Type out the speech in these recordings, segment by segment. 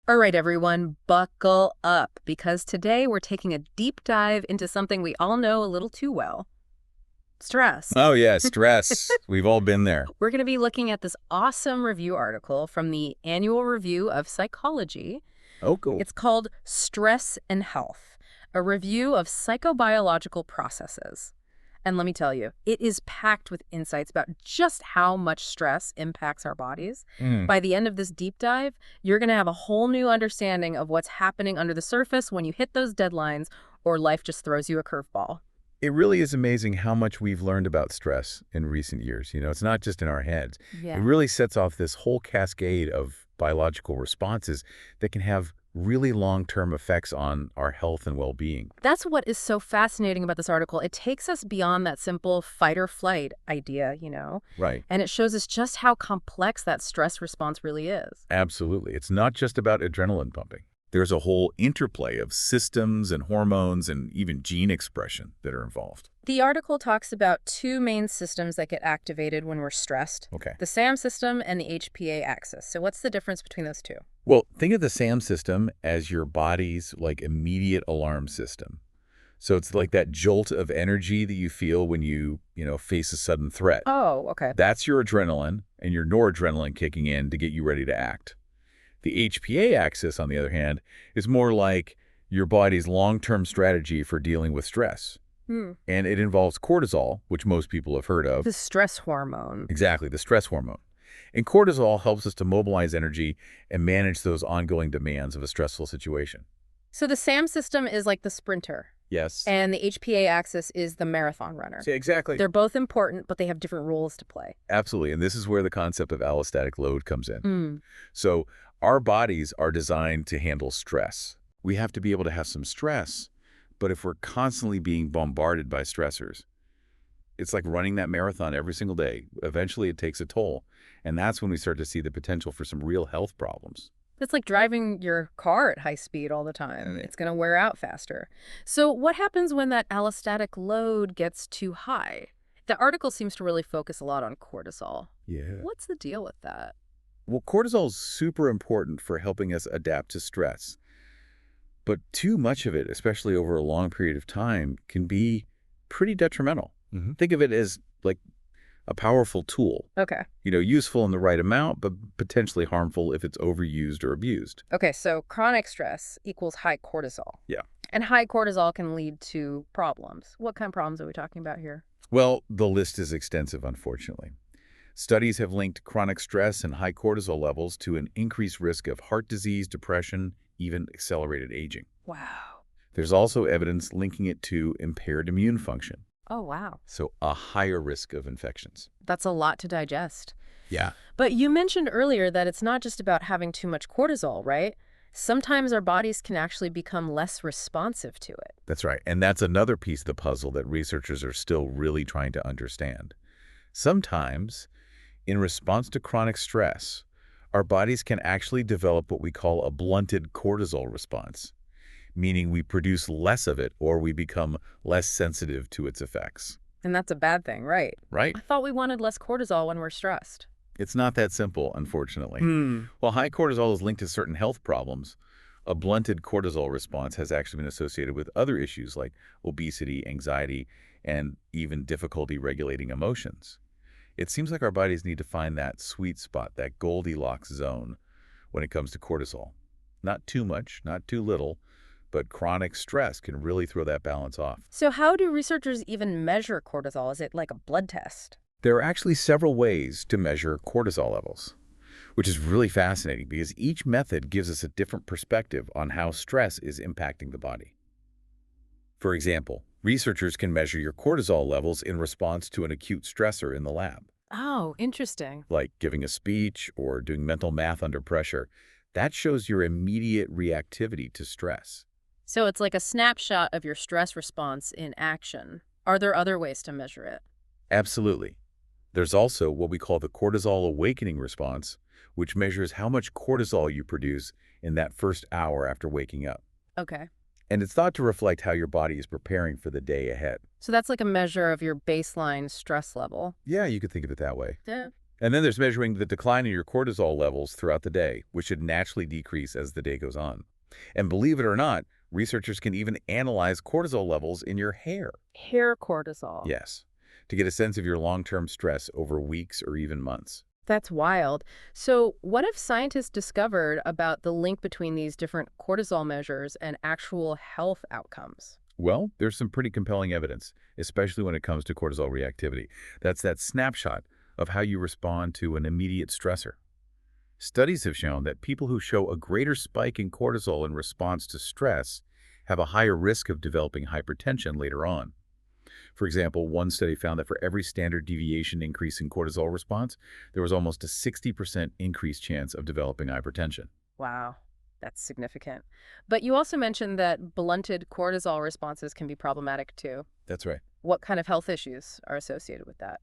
All right, everyone, buckle up, because today we're taking a deep dive into something we all know a little too well: stress. Oh, yeah, stress. We've all been there. We're going to be looking at this awesome review article from the Annual Review of Psychology. Oh, cool. It's called Stress and Health, a review of psychobiological processes. And let me tell you, it is packed with insights about just how much stress impacts our bodies. Mm. By the end of this deep dive, you're going to have a whole new understanding of what's happening under the surface when you hit those deadlines or life just throws you a curveball. It really is amazing how much we've learned about stress in recent years. It's not just in our heads. It Yeah. really sets off this whole cascade of biological responses that can have really long-term effects on our health and well-being. That's what is so fascinating about this article. It takes us beyond that simple fight or flight idea, Right. and it shows us just how complex that stress response really is. Absolutely. It's not just about adrenaline pumping. There's a whole interplay of systems and hormones and even gene expression that are involved. The article talks about two main systems that get activated when we're stressed: Okay. the SAM system and the HPA axis. So what's the difference between those two? Well, think of the SAM system as your body's immediate alarm system. So it's like that jolt of energy that you feel when you face a sudden threat. Oh, okay. That's your adrenaline and your noradrenaline kicking in to get you ready to act. The HPA axis, on the other hand, is more like your body's long-term strategy for dealing with stress. Hmm. And it involves cortisol, which most people have heard of. The stress hormone. Exactly, the stress hormone. And cortisol helps us to mobilize energy and manage those ongoing demands of a stressful situation. So the SAM system is like the sprinter, Yes. and the HPA axis is the marathon runner. See, exactly. They're both important, but they have different roles to play. Absolutely. And this is where the concept of allostatic load comes in. Mm. So our bodies are designed to handle stress. We have to be able to have some stress, but if we're constantly being bombarded by stressors, it's like running that marathon every single day. Eventually it takes a toll. And that's when we start to see the potential for some real health problems. It's like driving your car at high speed all the time. It's going to wear out faster. So what happens when that allostatic load gets too high? The article seems to really focus a lot on cortisol. Yeah. What's the deal with that? Well, cortisol is super important for helping us adapt to stress. But too much of it, especially over a long period of time, can be pretty detrimental. Think of it as like a powerful tool. Okay. Useful in the right amount, but potentially harmful if it's overused or abused. Okay, so chronic stress equals high cortisol. Yeah. And high cortisol can lead to problems. What kind of problems are we talking about here? Well, the list is extensive, unfortunately. Studies have linked chronic stress and high cortisol levels to an increased risk of heart disease, depression, even accelerated aging. Wow. There's also evidence linking it to impaired immune function, Oh, wow. so a higher risk of infections. That's a lot to digest. Yeah. But you mentioned earlier that it's not just about having too much cortisol, right? Sometimes our bodies can actually become less responsive to it. That's right. And that's another piece of the puzzle that researchers are still really trying to understand. Sometimes, in response to chronic stress, our bodies can actually develop what we call a blunted cortisol response, meaning we produce less of it or we become less sensitive to its effects. And that's a bad thing, right? Right? I thought we wanted less cortisol when we're stressed. It's not that simple, unfortunately. Hmm. While high cortisol is linked to certain health problems, a blunted cortisol response has actually been associated with other issues like obesity, anxiety, and even difficulty regulating emotions. It seems like our bodies need to find that sweet spot, that Goldilocks zone, when it comes to cortisol. Not too much, not too little, but chronic stress can really throw that balance off. So how do researchers even measure cortisol? Is it like a blood test? There are actually several ways to measure cortisol levels, which is really fascinating because each method gives us a different perspective on how stress is impacting the body. For example, researchers can measure your cortisol levels in response to an acute stressor in the lab, Oh, interesting. like giving a speech or doing mental math under pressure. That shows your immediate reactivity to stress. So it's like a snapshot of your stress response in action. Are there other ways to measure it? Absolutely. There's also what we call the cortisol awakening response, which measures how much cortisol you produce in that first hour after waking up. Okay. And it's thought to reflect how your body is preparing for the day ahead. So that's like a measure of your baseline stress level. Yeah, you could think of it that way. Yeah. And then there's measuring the decline in your cortisol levels throughout the day, which should naturally decrease as the day goes on. And believe it or not, researchers can even analyze cortisol levels in your hair. Hair cortisol. Yes, to get a sense of your long-term stress over weeks or even months. That's wild. So, what have scientists discovered about the link between these different cortisol measures and actual health outcomes? Well, there's some pretty compelling evidence, especially when it comes to cortisol reactivity. That's that snapshot of how you respond to an immediate stressor. Studies have shown that people who show a greater spike in cortisol in response to stress have a higher risk of developing hypertension later on. For example, one study found that for every standard deviation increase in cortisol response, there was almost a 60% increased chance of developing hypertension. Wow, that's significant. But you also mentioned that blunted cortisol responses can be problematic too. That's right. What kind of health issues are associated with that?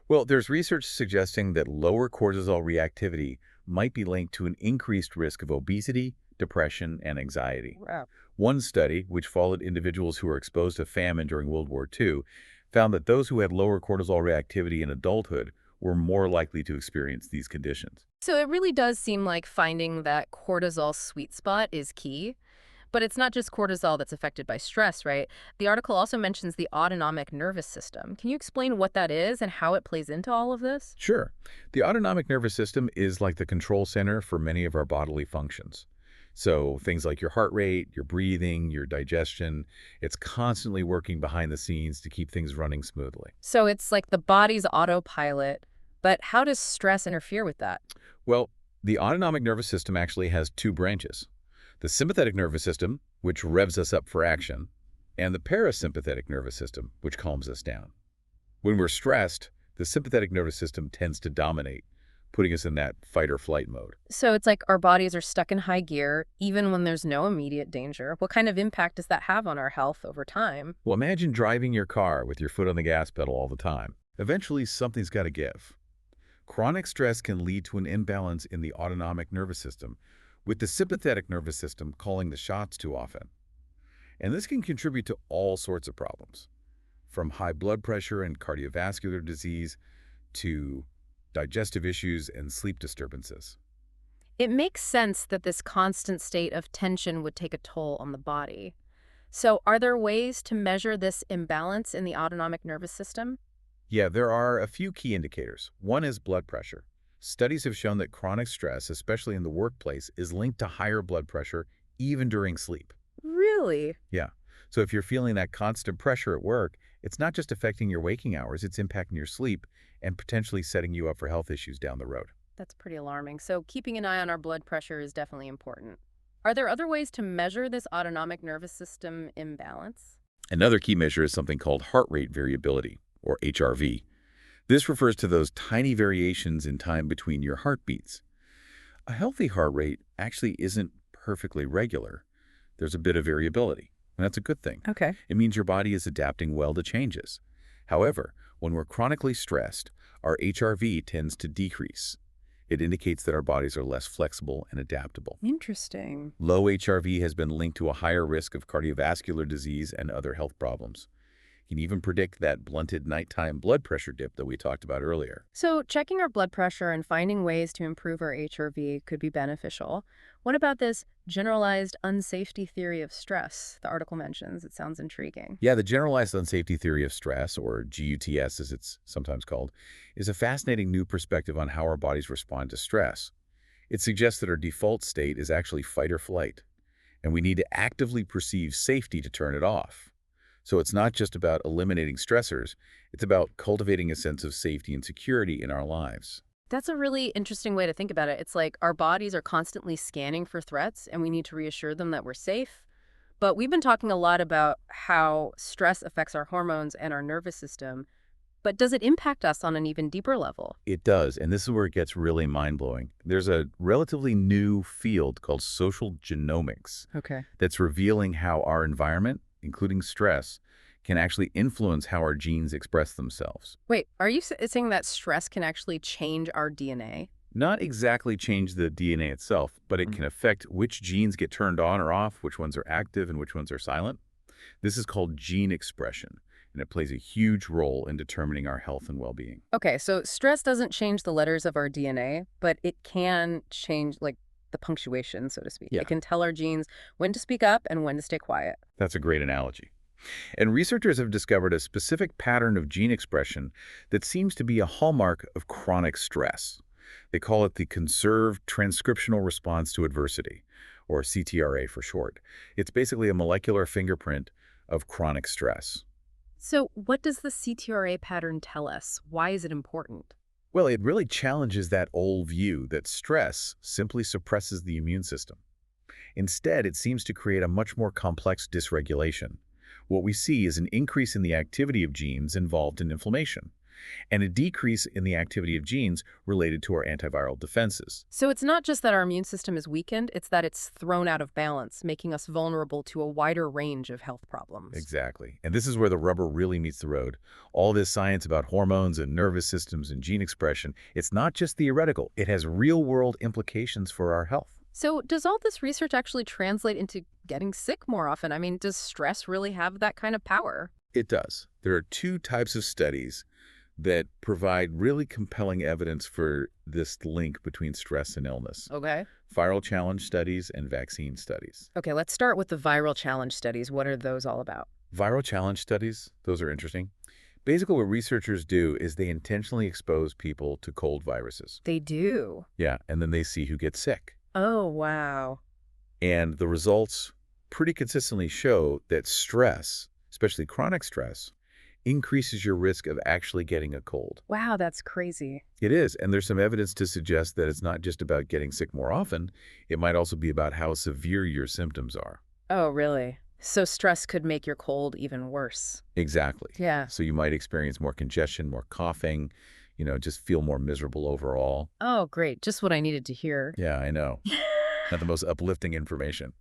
Well, there's research suggesting that lower cortisol reactivity might be linked to an increased risk of obesity, depression, and anxiety. Wow. One study, which followed individuals who were exposed to famine during World War II, found that those who had lower cortisol reactivity in adulthood were more likely to experience these conditions. So it really does seem like finding that cortisol sweet spot is key. But it's not just cortisol that's affected by stress, right? The article also mentions the autonomic nervous system. Can you explain what that is and how it plays into all of this? Sure, the autonomic nervous system is like the control center for many of our bodily functions. So things like your heart rate, your breathing, your digestion, it's constantly working behind the scenes to keep things running smoothly. So it's like the body's autopilot, but how does stress interfere with that? Well, the autonomic nervous system actually has two branches. The sympathetic nervous system, which revs us up for action, and the parasympathetic nervous system, which calms us down. When we're stressed, the sympathetic nervous system tends to dominate, putting us in that fight or flight mode. So it's like our bodies are stuck in high gear, even when there's no immediate danger. What kind of impact does that have on our health over time? Well, imagine driving your car with your foot on the gas pedal all the time. Eventually, something's got to give. Chronic stress can lead to an imbalance in the autonomic nervous system, with the sympathetic nervous system calling the shots too often. And this can contribute to all sorts of problems, from high blood pressure and cardiovascular disease to digestive issues and sleep disturbances. It makes sense that this constant state of tension would take a toll on the body. So are there ways to measure this imbalance in the autonomic nervous system? Yeah, there are a few key indicators. One is blood pressure. Studies have shown that chronic stress, especially in the workplace, is linked to higher blood pressure even during sleep. Really? Yeah. So if you're feeling that constant pressure at work, it's not just affecting your waking hours, it's impacting your sleep and potentially setting you up for health issues down the road. That's pretty alarming. So keeping an eye on our blood pressure is definitely important. Are there other ways to measure this autonomic nervous system imbalance? Another key measure is something called heart rate variability, or HRV. This refers to those tiny variations in time between your heartbeats. A healthy heart rate actually isn't perfectly regular. There's a bit of variability, and that's a good thing. Okay. It means your body is adapting well to changes. However, when we're chronically stressed, our HRV tends to decrease. It indicates that our bodies are less flexible and adaptable. Interesting. Low HRV has been linked to a higher risk of cardiovascular disease and other health problems. Can even predict that blunted nighttime blood pressure dip that we talked about earlier. So checking our blood pressure and finding ways to improve our HRV could be beneficial. What about this generalized unsafety theory of stress the article mentions? It sounds intriguing. Yeah, the generalized unsafety theory of stress, or GUTS as it's sometimes called, is a fascinating new perspective on how our bodies respond to stress. It suggests that our default state is actually fight or flight, and we need to actively perceive safety to turn it off. So it's not just about eliminating stressors, it's about cultivating a sense of safety and security in our lives. That's a really interesting way to think about it. It's like our bodies are constantly scanning for threats and we need to reassure them that we're safe. But we've been talking a lot about how stress affects our hormones and our nervous system. But does it impact us on an even deeper level? It does, and this is where it gets really mind-blowing. There's a relatively new field called social genomics Okay. that's revealing how our environment, including stress, can actually influence how our genes express themselves. Wait, are you saying that stress can actually change our DNA? Not exactly change the DNA itself, but it can affect which genes get turned on or off, which ones are active and which ones are silent. This is called gene expression, and it plays a huge role in determining our health and well-being. Okay, so stress doesn't change the letters of our DNA, but it can change, like, the punctuation, so to speak. Yeah, It can tell our genes when to speak up and when to stay quiet. that's a great analogy. And researchers have discovered a specific pattern of gene expression that seems to be a hallmark of chronic stress. They call it the conserved transcriptional response to adversity, or CTRA for short. It's basically a molecular fingerprint of chronic stress. So, what does the CTRA pattern tell us? Why is it important? Well, it really challenges that old view that stress simply suppresses the immune system. Instead, it seems to create a much more complex dysregulation. What we see is an increase in the activity of genes involved in inflammation, and a decrease in the activity of genes related to our antiviral defenses. So, it's not just that our immune system is weakened, it's that it's thrown out of balance, making us vulnerable to a wider range of health problems. Exactly. And this is where the rubber really meets the road. All this science about hormones and nervous systems and gene expression, it's not just theoretical. It has real-world implications for our health. So, does all this research actually translate into getting sick more often? I mean, does stress really have that kind of power? It does. There are two types of studies that provide really compelling evidence for this link between stress and illness. Okay. Viral challenge studies and vaccine studies. Okay, let's start with the viral challenge studies. What are those all about? Viral challenge studies, those are interesting. Basically, what researchers do is they intentionally expose people to cold viruses. They do. Yeah, and then they see who gets sick. Oh, wow. And the results pretty consistently show that stress, especially chronic stress, increases your risk of actually getting a cold. Wow, that's crazy. It is, and there's some evidence to suggest that it's not just about getting sick more often, it might also be about how severe your symptoms are. Oh, really? So stress could make your cold even worse. Exactly. Yeah. So you might experience more congestion, more coughing, just feel more miserable overall. Oh, great. Just what I needed to hear. Yeah, I know. Not the most uplifting information.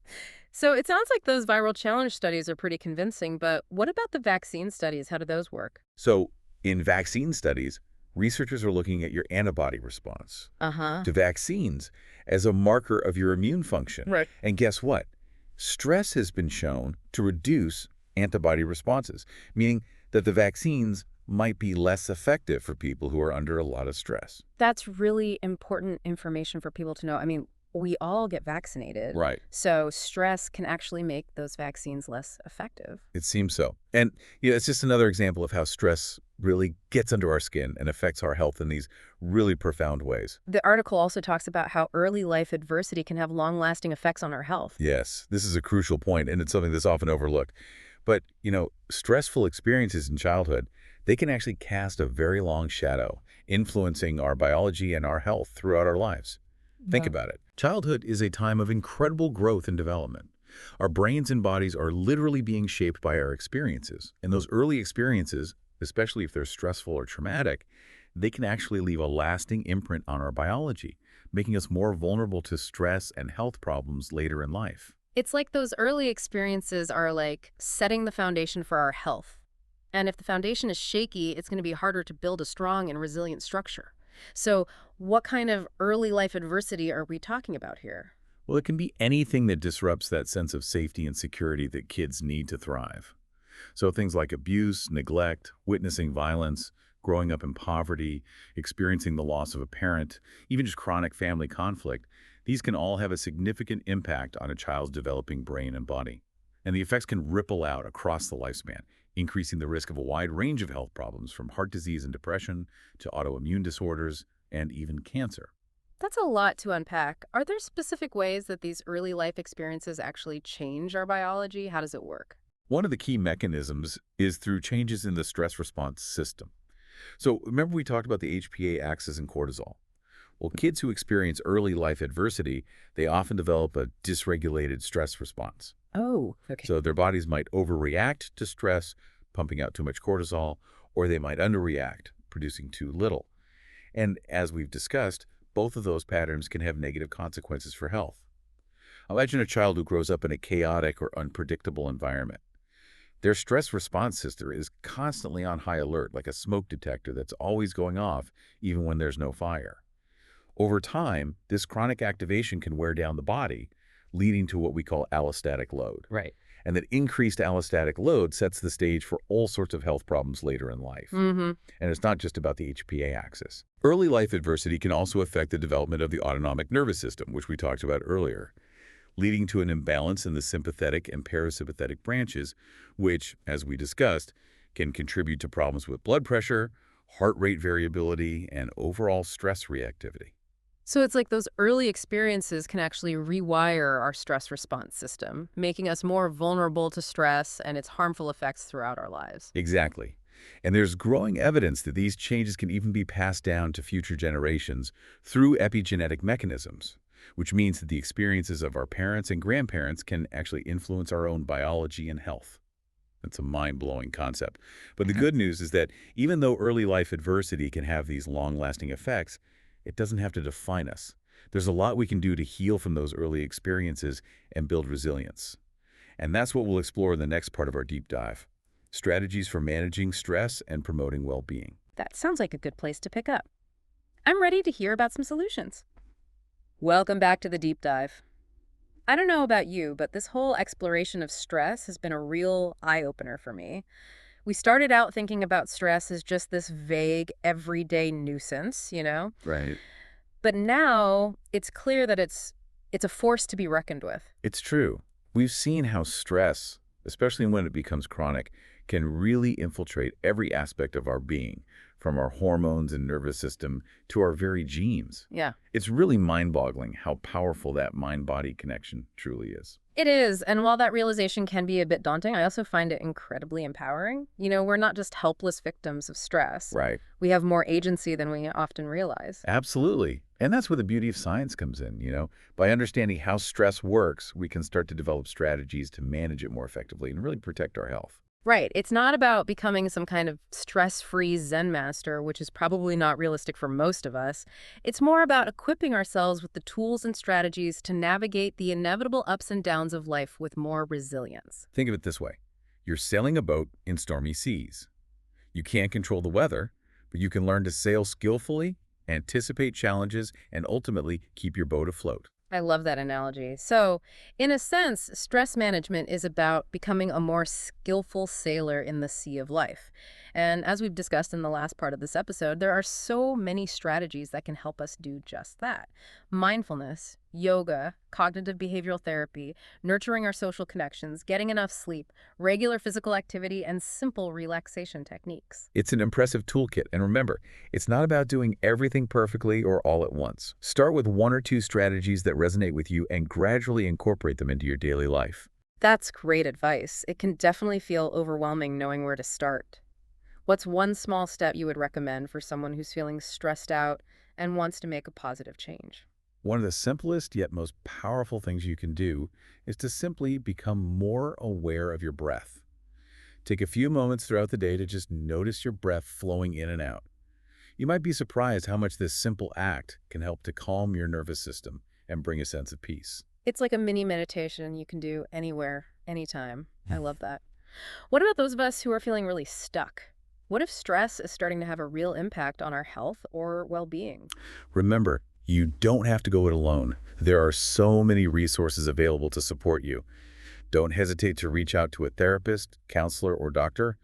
So it sounds like those viral challenge studies are pretty convincing, but what about the vaccine studies? How do those work? So in vaccine studies, researchers are looking at your antibody response Uh-huh. to vaccines as a marker of your immune function. Right. And guess what? Stress has been shown to reduce antibody responses, meaning that the vaccines might be less effective for people who are under a lot of stress. That's really important information for people to know. I mean, we all get vaccinated. Right. So stress can actually make those vaccines less effective. It seems so. And it's just another example of how stress really gets under our skin and affects our health in these really profound ways. The article also talks about how early life adversity can have long-lasting effects on our health. Yes, this is a crucial point, and it's something that's often overlooked. But, stressful experiences in childhood, they can actually cast a very long shadow, influencing our biology and our health throughout our lives. Think Wow. about it. Childhood is a time of incredible growth and development. Our brains and bodies are literally being shaped by our experiences. And those early experiences, especially if they're stressful or traumatic, they can actually leave a lasting imprint on our biology, making us more vulnerable to stress and health problems later in life. It's like those early experiences are like setting the foundation for our health. And if the foundation is shaky, it's going to be harder to build a strong and resilient structure. So what kind of early life adversity are we talking about here? Well, it can be anything that disrupts that sense of safety and security that kids need to thrive. So things like abuse, neglect, witnessing violence, growing up in poverty, experiencing the loss of a parent, even just chronic family conflict, these can all have a significant impact on a child's developing brain and body. And the effects can ripple out across the lifespan, increasing the risk of a wide range of health problems from heart disease and depression to autoimmune disorders and even cancer. That's a lot to unpack. Are there specific ways that these early life experiences actually change our biology? How does it work? One of the key mechanisms is through changes in the stress response system. So remember we talked about the HPA axis and cortisol. Well, kids who experience early life adversity, they often develop a dysregulated stress response. Oh, okay. So their bodies might overreact to stress, pumping out too much cortisol, or they might underreact, producing too little. And as we've discussed, both of those patterns can have negative consequences for health. Imagine a child who grows up in a chaotic or unpredictable environment. Their stress response system is constantly on high alert, like a smoke detector that's always going off, even when there's no fire. Over time, this chronic activation can wear down the body, leading to what we call allostatic load. Right. And that increased allostatic load sets the stage for all sorts of health problems later in life. Mm-hmm. And it's not just about the HPA axis. Early life adversity can also affect the development of the autonomic nervous system, which we talked about earlier, leading to an imbalance in the sympathetic and parasympathetic branches, which, as we discussed, can contribute to problems with blood pressure, heart rate variability, and overall stress reactivity. So it's like those early experiences can actually rewire our stress response system, making us more vulnerable to stress and its harmful effects throughout our lives. Exactly. And there's growing evidence that these changes can even be passed down to future generations through epigenetic mechanisms, which means that the experiences of our parents and grandparents can actually influence our own biology and health. That's a mind-blowing concept. But the good news is that even though early life adversity can have these long-lasting effects, it doesn't have to define us. There's a lot we can do to heal from those early experiences and build resilience. And that's what we'll explore in the next part of our deep dive: strategies for managing stress and promoting well-being. That sounds like a good place to pick up. I'm ready to hear about some solutions. Welcome back to the deep dive. I don't know about you, but this whole exploration of stress has been a real eye-opener for me. We started out thinking about stress as just this vague, everyday nuisance. Right. But now it's clear that it's a force to be reckoned with. It's true. We've seen how stress, especially when it becomes chronic, can really infiltrate every aspect of our being, from our hormones and nervous system to our very genes. Yeah. It's really mind-boggling how powerful that mind-body connection truly is. It is, and while that realization can be a bit daunting, I also find it incredibly empowering. We're not just helpless victims of stress. Right. We have more agency than we often realize. Absolutely. And that's where the beauty of science comes in. By understanding how stress works, we can start to develop strategies to manage it more effectively and really protect our health. Right. It's not about becoming some kind of stress-free Zen master, which is probably not realistic for most of us. It's more about equipping ourselves with the tools and strategies to navigate the inevitable ups and downs of life with more resilience. Think of it this way. You're sailing a boat in stormy seas. You can't control the weather, but you can learn to sail skillfully, anticipate challenges, and ultimately keep your boat afloat. I love that analogy. So, in a sense, stress management is about becoming a more skillful sailor in the sea of life. And as we've discussed in the last part of this episode, there are so many strategies that can help us do just that. Mindfulness, yoga, cognitive behavioral therapy, nurturing our social connections, getting enough sleep, regular physical activity, and simple relaxation techniques. It's an impressive toolkit, and remember, it's not about doing everything perfectly or all at once. Start with one or two strategies that resonate with you and gradually incorporate them into your daily life. That's great advice. It can definitely feel overwhelming knowing where to start. What's one small step you would recommend for someone who's feeling stressed out and wants to make a positive change? One of the simplest yet most powerful things you can do is to simply become more aware of your breath. Take a few moments throughout the day to just notice your breath flowing in and out. You might be surprised how much this simple act can help to calm your nervous system and bring a sense of peace. It's like a mini meditation you can do anywhere, anytime. I love that. What about those of us who are feeling really stuck? What if stress is starting to have a real impact on our health or well-being? Remember, you don't have to go it alone. There are so many resources available to support you. Don't hesitate to reach out to a therapist, counselor, or doctor.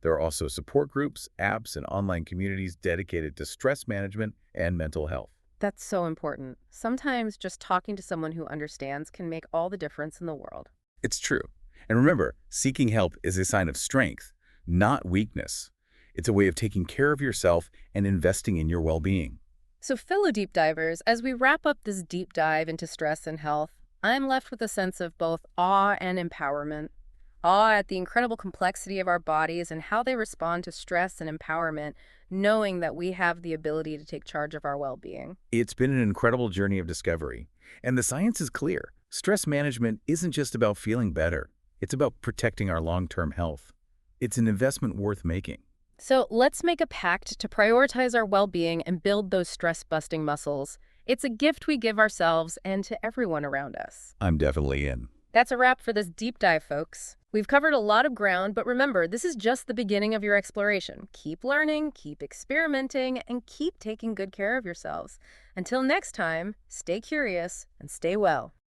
There are also support groups, apps, and online communities dedicated to stress management and mental health. That's so important. Sometimes just talking to someone who understands can make all the difference in the world. It's true. And remember, seeking help is a sign of strength, not weakness. It's a way of taking care of yourself and investing in your well-being. So fellow deep divers, as we wrap up this deep dive into stress and health, I'm left with a sense of both awe and empowerment. Awe at the incredible complexity of our bodies and how they respond to stress and empowerment, knowing that we have the ability to take charge of our well-being. It's been an incredible journey of discovery. And the science is clear. Stress management isn't just about feeling better. It's about protecting our long-term health. It's an investment worth making. So let's make a pact to prioritize our well-being and build those stress-busting muscles. It's a gift we give ourselves and to everyone around us. I'm definitely in. That's a wrap for this deep dive, folks. We've covered a lot of ground, but remember, this is just the beginning of your exploration. Keep learning, keep experimenting, and keep taking good care of yourselves. Until next time, stay curious and stay well.